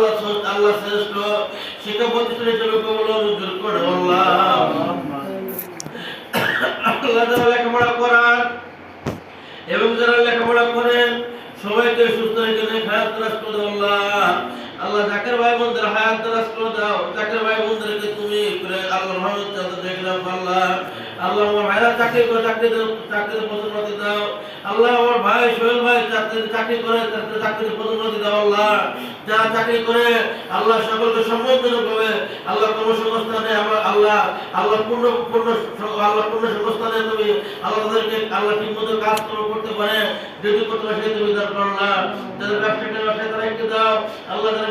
আল্লাহ শ্রেষ্ঠ শিক্ষা প্রতিষ্ঠানের জন্য কবুল মঞ্জুর করে আল্লাহ। আল্লাহ যারা লেখাপড়া করার এবং যারা লেখাপড়া করেন সবাইকে সুস্থ রেখে হায়াত দারাজ করে দাও আল্লাহ। আল্লাহ জাকের ভাই বোনদের হায়াত দারাজ করে দাও। জাকের ভাই বোনদেরকে তুমি আল্লাহর রহমত চাদর ঢেকে রাখো আল্লাহ। আল্লাহ আমার ভাইরা চাকরি করে চাকরিতে পদোন্নতি দাও আল্লাহ। আমার ভাই সোহেল ভাই চাকরি করে চাকরিতে পদোন্নতি দাও আল্লাহ। যারা চাকরি করে আল্লাহ সকলকে সম্মানজনক ভাবে আল্লাহ কর্মসংস্থানে আমার আল্লাহ আল্লাহ পূর্ণ সংস্থানে তুমি আল্লাহ তাদেরকে আল্লাহ ঠিক মতো কাজ করতে পারে যদি করতে পারে সেই তুমি দান করো আল্লাহ। যাদের ব্যবসায়ীরা ব্যবসায় তারা একটু দাও আল্লাহ। যারা